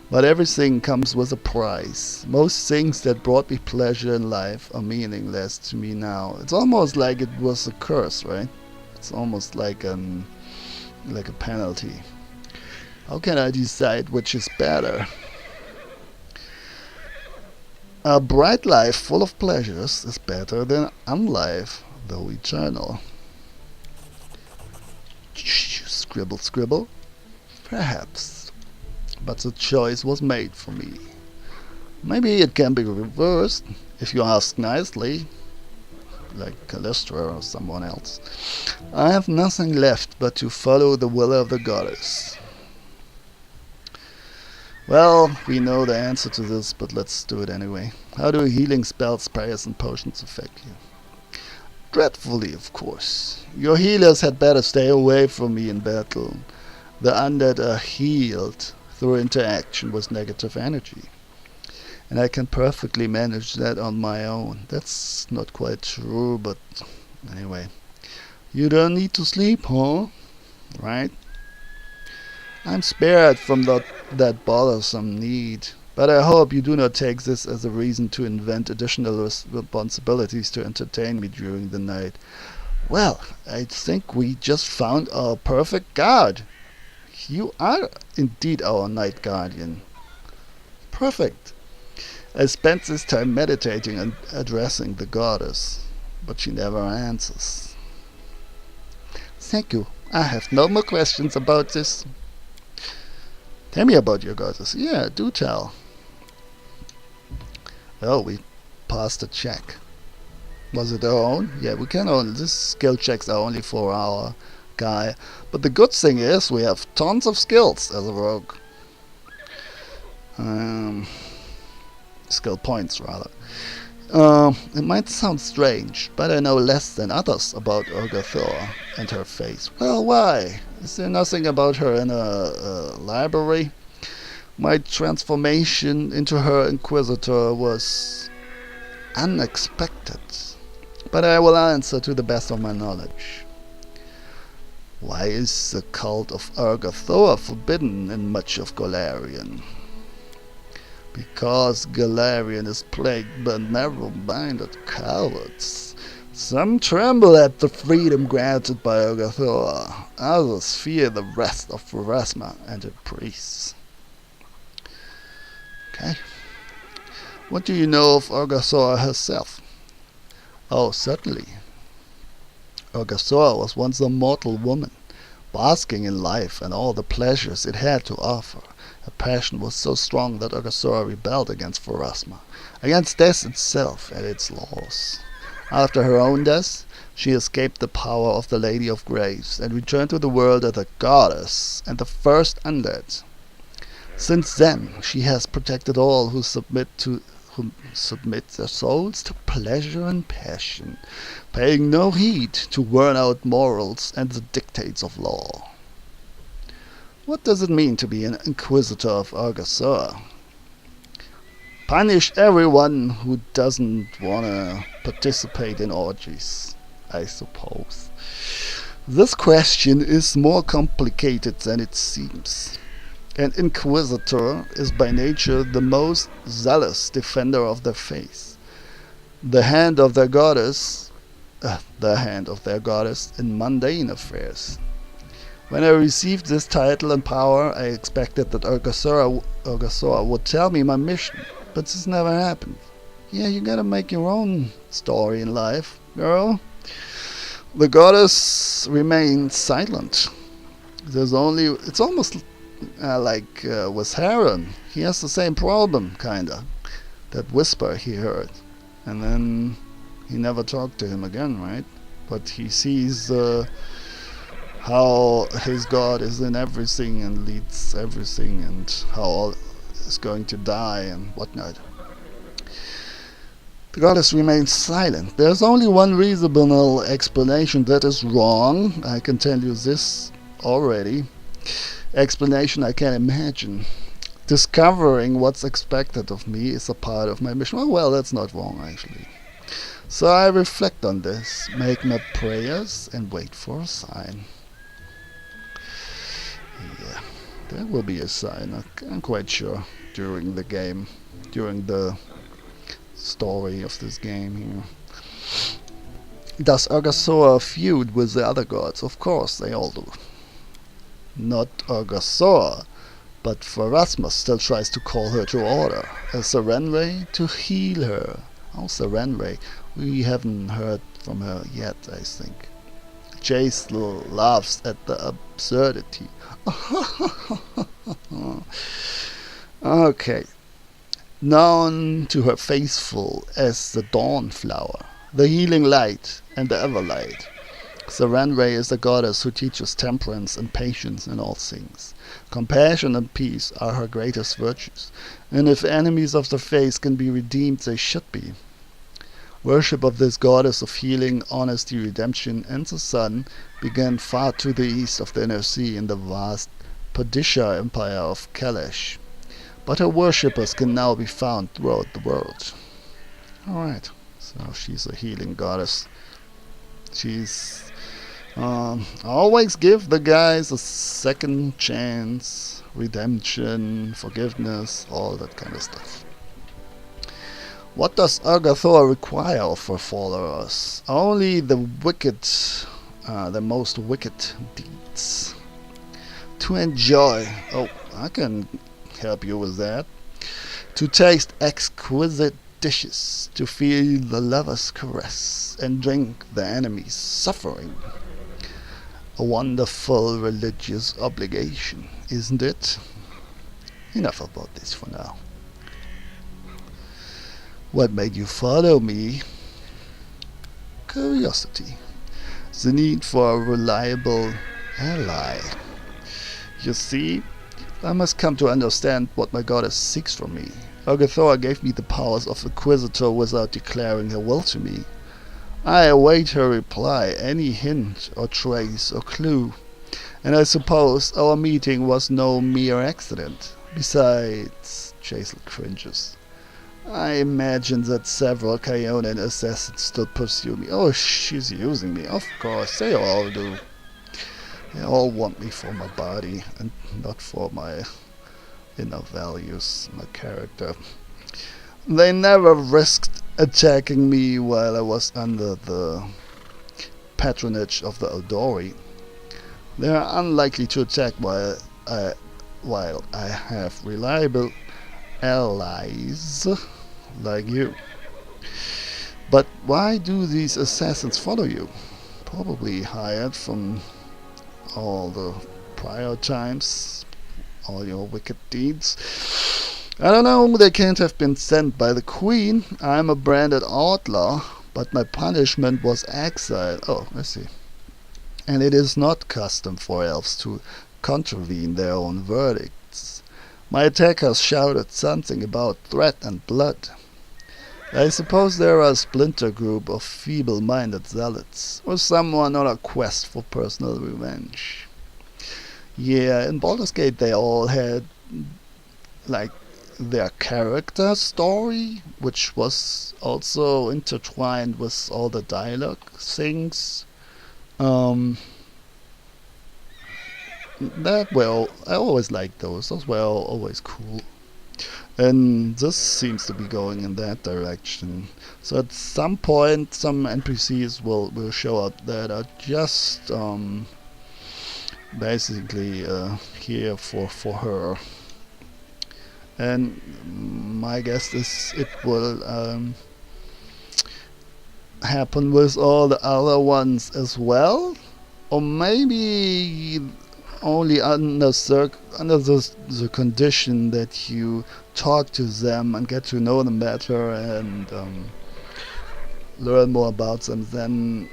But everything comes with a price. Most things that brought me pleasure in life are meaningless to me now. It's almost like it was a curse, right? It's almost like a penalty. How can I decide which is better? A bright life full of pleasures is better than unlife, though eternal. Scribble, scribble. Perhaps. But the choice was made for me. Maybe it can be reversed, if you ask nicely, like Callistra or someone else. I have nothing left but to follow the will of the goddess. Well, we know the answer to this, but let's do it anyway. How do healing spells, prayers, and potions affect you? Dreadfully, of course. Your healers had better stay away from me in battle. The undead are healed through interaction with negative energy. And I can perfectly manage that on my own. That's not quite true, but anyway. You don't need to sleep, huh? Right? I'm spared from that bothersome need. But I hope you do not take this as a reason to invent additional responsibilities to entertain me during the night. Well, I think we just found our perfect guard. You are indeed our night guardian. Perfect. I spent this time meditating and addressing the goddess, but she never answers. Thank you. I have no more questions about this. Tell me about your goddess. Yeah, do tell. Oh, we passed a check. Was it our own? Yeah, we can only... These skill checks are only for our guy. But the good thing is we have tons of skills as a rogue. Skill points, rather. It might sound strange, but I know less than others about Urgathor and her face. Well, why? Is there nothing about her in a library? My transformation into her Inquisitor was unexpected, but I will answer to the best of my knowledge. Why is the cult of Urgathoa forbidden in much of Golarion? Because Golarion is plagued by narrow-minded cowards. Some tremble at the freedom granted by Urgathoa, others fear the wrath of Pharasma and her priests. Okay. What do you know of Urgathoa herself? Oh, certainly. Urgathoa was once a mortal woman, basking in life and all the pleasures it had to offer. Her passion was so strong that Urgathoa rebelled against Pharasma, against death itself and its laws. After her own death, she escaped the power of the Lady of Graves and returned to the world as a goddess and the first undead. Since then, she has protected all who submit their souls to pleasure and passion, paying no heed to worn-out morals and the dictates of law. What does it mean to be an Inquisitor of Urgathoa? Punish everyone who doesn't want to participate in orgies, I suppose. This question is more complicated than it seems. An Inquisitor is by nature the most zealous defender of their faith, the hand of their goddess in mundane affairs. When I received this title and power, I expected that Urgathoa would tell me my mission, but this never happened. Yeah, you gotta make your own story in life, girl. The goddess remains silent. It's almost like with Haran. He has the same problem, kinda. That whisper he heard. And then he never talked to him again, right? But he sees how his God is in everything and leads everything, and how all is going to die and whatnot. The goddess remains silent. There's only one reasonable explanation that is wrong. I can tell you this already. Explanation I can imagine. Discovering what's expected of me is a part of my mission. Oh, well, that's not wrong, actually. So I reflect on this, make my prayers, and wait for a sign. Yeah, there will be a sign, I'm quite sure, during the story of this game here. Does Urgathoa feud with the other gods? Of course, they all do. Not Urgathoa, but Pharasma still tries to call her to order. A Sarenrae to heal her. Oh, Sarenrae. We haven't heard from her yet, I think. Jace laughs at the absurdity. Okay. Known to her faithful as the Dawn Flower, the Healing Light, and the Everlight, Sarenrae is a goddess who teaches temperance and patience in all things. Compassion and peace are her greatest virtues, and if enemies of the faith can be redeemed, they should be. Worship of this goddess of healing, honesty, redemption, and the sun began far to the east of the Inner Sea in the vast Padisha Empire of Kalash. But her worshippers can now be found throughout the world. Alright, so she's a healing goddess. She's always give the guys a second chance, redemption, forgiveness, all that kind of stuff. What does Urgathoa require of her followers? Only the most wicked deeds. To enjoy. Oh, I can help you with that. To taste exquisite dishes, to feel the lover's caress, and drink the enemy's suffering. A wonderful religious obligation, isn't it? Enough about this for now. What made you follow me? Curiosity. The need for a reliable ally. You see, I must come to understand what my goddess seeks from me. Urgathoa gave me the powers of Inquisitor without declaring her will to me. I await her reply, any hint or trace or clue, and I suppose our meeting was no mere accident. Besides, Jaisal cringes. I imagine that several Kaionan assassins still pursue me. Oh, she's using me. Of course, they all do. They all want me for my body and not for my inner values, my character. They never risked attacking me while I was under the patronage of the Eldori. They are unlikely to attack while I have reliable allies like you. But why do these assassins follow you? Probably hired from all the prior times, all your wicked deeds. I don't know, they can't have been sent by the Queen. I'm a branded outlaw, but my punishment was exile. Oh, I see. And it is not custom for elves to contravene their own verdicts. My attackers shouted something about threat and blood. I suppose they're a splinter group of feeble-minded zealots, or someone on a quest for personal revenge. Yeah, in Baldur's Gate they all had, like, their character story, which was also intertwined with all the dialogue things. Um, I always liked those. Those were always cool. And this seems to be going in that direction. So at some point, some NPCs will show up that are just basically here for her. And my guess is it will happen with all the other ones as well, or maybe only under the condition that you talk to them and get to know them better and learn more about them. Then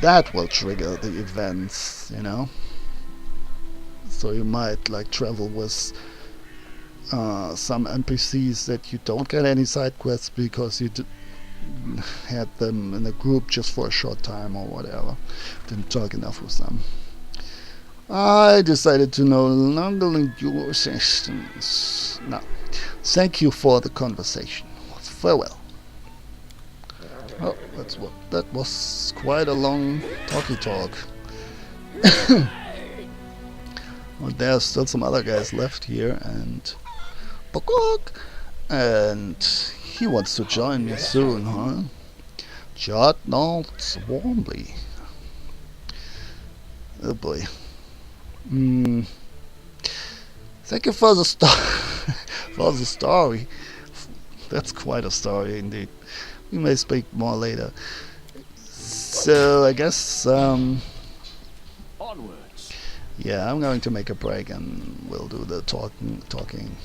that will trigger the events, you know. So you might like travel with some NPCs that you don't get any side quests because you had them in a group just for a short time or whatever. Didn't talk enough with them. I decided to no longer endure sessions. Now, thank you for the conversation. Farewell. Oh, that was quite a long talk. Well, there's still some other guys left here, and he wants to join me soon, huh? Jot nods warmly. Oh boy. Thank you for the for the story. That's quite a story indeed. We may speak more later. So I guess Onwards. yeah, I'm going to make a break and we'll do the talking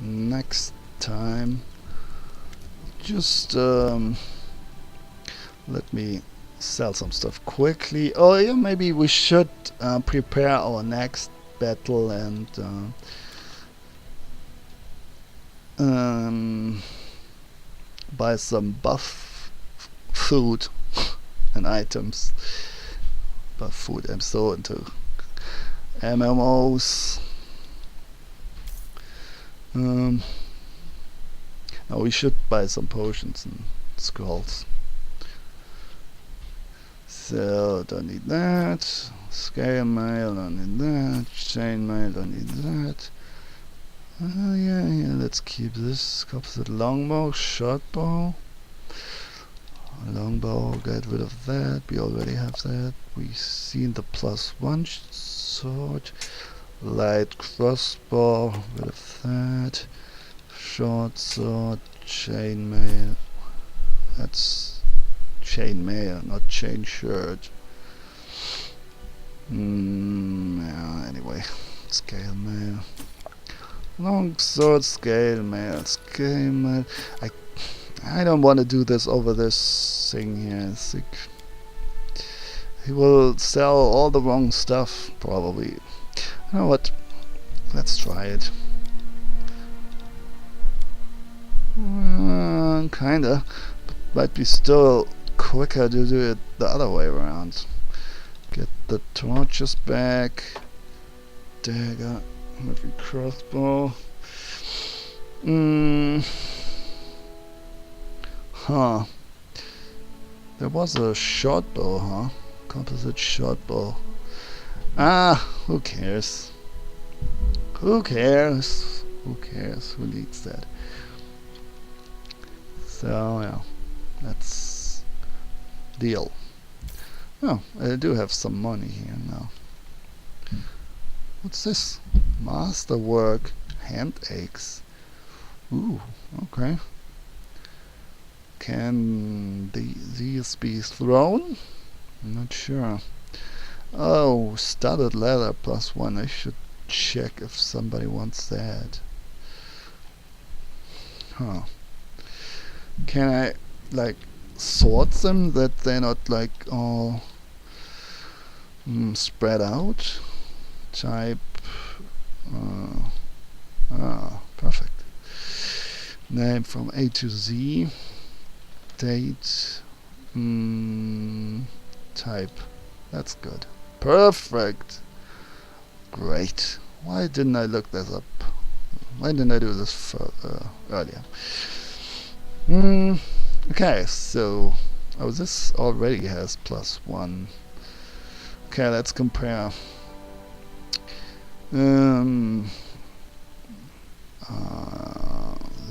next time. Just let me sell some stuff quickly. Oh yeah, maybe we should prepare our next battle and buy some buff food and items. Buff food. I'm so into MMOs. Now we should buy some potions and scrolls. So don't need that. Scale mail, don't need that. Chain mail, don't need that. Yeah, let's keep this. Composite longbow, short bow. Longbow, get rid of that. We already have that. We seen the +1 sword. Light crossbow, rid of that. Short sword, chain mail. That's chain mail, not chain shirt. Yeah, anyway, scale mail. Long sword, scale mail, scale mail. I don't want to do this over this thing here. I think he will sell all the wrong stuff, probably. You know what? Let's try it. Kinda. But might be still quicker to do it the other way around. Get the torches back. Dagger. Heavy crossbow. Huh. There was a short bow, huh? Composite short bow. Ah, who cares? Who cares? Who cares? Who needs that? So, yeah. That's deal. Oh, I do have some money here now. What's this? Masterwork. Hand axe. Ooh, okay. Can these be thrown? I'm not sure. Oh, studded leather +1. I should check if somebody wants that. Huh. Can I, like, sort them that they're not, like, all spread out? Type. Perfect. Name from A to Z. Date. Type. That's good. Perfect. Great. Why didn't I look this up? Why didn't I do this earlier? Okay, so this already has +1. Okay, let's compare.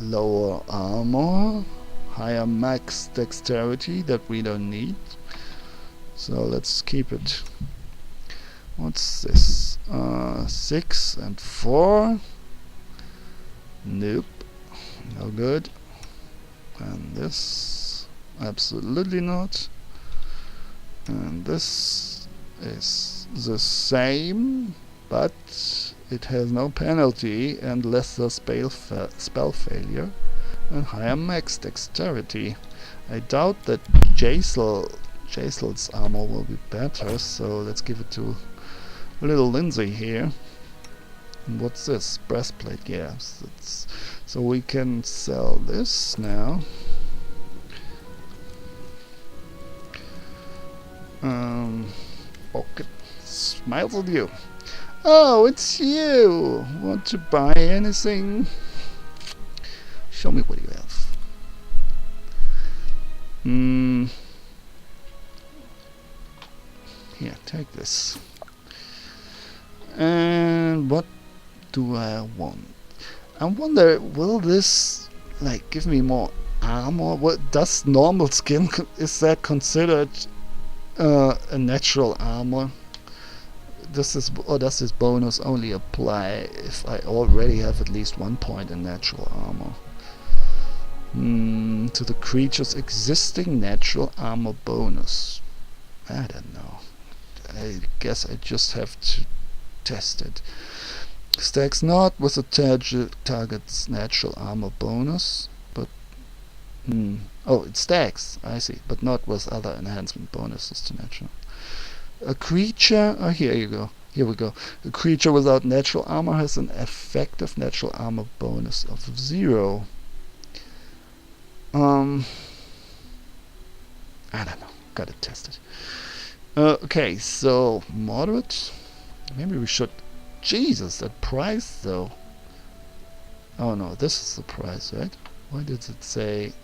Lower armor, higher max dexterity that we don't need. So let's keep it. What's this? 6 and 4. Nope. No good. And this, absolutely not. And this is the same, but it has no penalty and lesser spell failure and higher max dexterity. I doubt that Jacel's armor will be better, so let's give it to little Lindsay here. And what's this? Breastplate, yes. So we can sell this now. Okay. Smiles at you. Oh, it's you! Want to buy anything? Show me what you have. Here, take this. And what do I want? I wonder, will this like give me more armor? What does normal skin is that considered a natural armor? Does this bonus only apply if I already have at least 1 point in natural armor? To the creature's existing natural armor bonus. I don't know. I guess I just have to test it. Stacks not with the target's natural armor bonus, but oh, it stacks, I see, but not with other enhancement bonuses to natural. A creature, oh, here you go. Here we go. A creature without natural armor has an effective natural armor bonus of 0. I don't know. Gotta test it. Okay, so moderate. Maybe we should. Jesus, that price though. Oh no, this is the price, right? Why did it say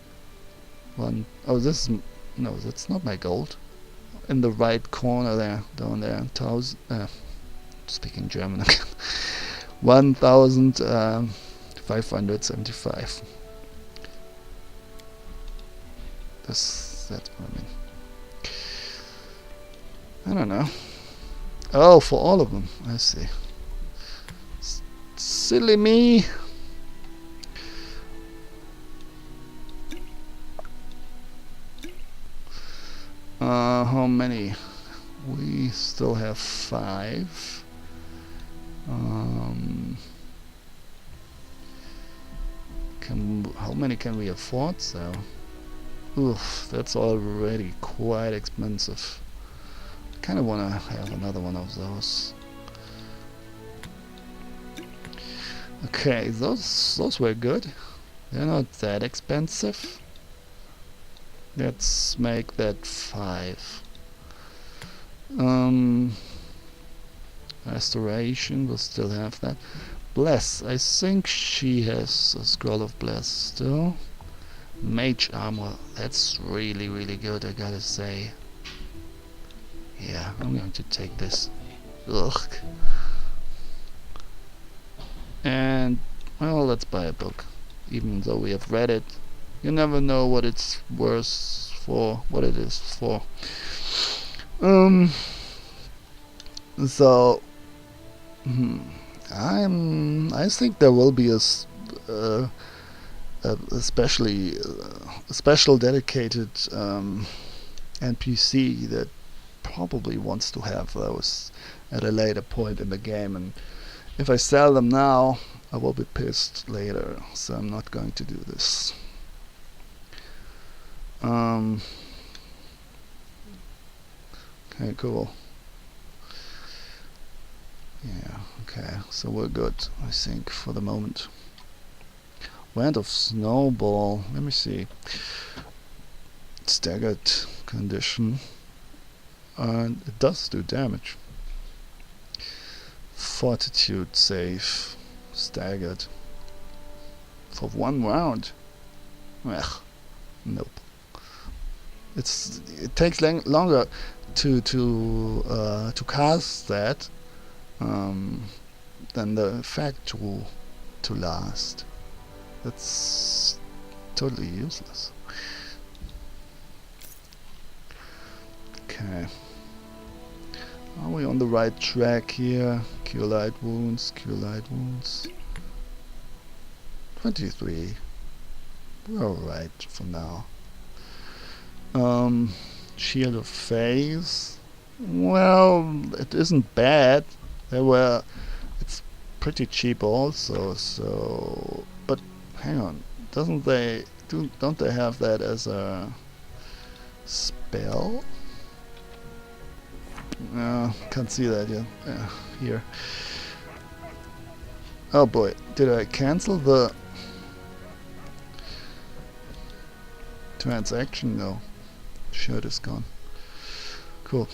one? Oh, this is no. That's not my gold. In the right corner there, down there, 1,000. Speaking German again. 1,575. That's what I mean. I don't know. Oh, for all of them. I see. Silly me. How many? We still have 5. How many can we afford though? Oof, that's already quite expensive. I kind of want to have another one of those. Okay, those were good. They're not that expensive. Let's make that 5. Restoration, we'll still have that. Bless, I think she has a scroll of bless still. Mage armor, that's really, really good, I gotta say. Yeah, I'm going to take this. Ugh. And, well, let's buy a book. Even though we have read it, you never know what it's worth for, what it is for. So, I think there will be especially a special dedicated NPC that probably wants to have those at a later point in the game, and if I sell them now I will be pissed later, so I'm not going to do this. Okay, cool. Yeah, okay, so we're good, I think, for the moment. Wand of Snowball, let me see. Staggered condition, and it does do damage. Fortitude save, staggered for 1 round. Ugh, nope. It takes longer to cast that than the effect to last. That's totally useless. Okay. Are we on the right track here? Cure light wounds, cure light wounds. 23. We're alright for now. Shield of Phase. Well, it isn't bad. It's pretty cheap also, so... But, hang on. Don't they have that as a spell? Can't see that yet. Here. Oh boy, did I cancel the transaction? No. Shirt is gone. Cool.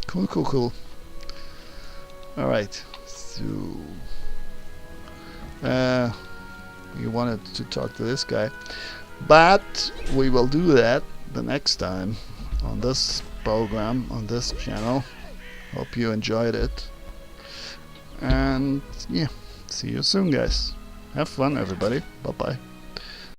Cool. Alright, so... we wanted to talk to this guy, but we will do that the next time on this program, on this channel. Hope you enjoyed it. And yeah, see you soon, guys. Have fun, everybody. Bye bye.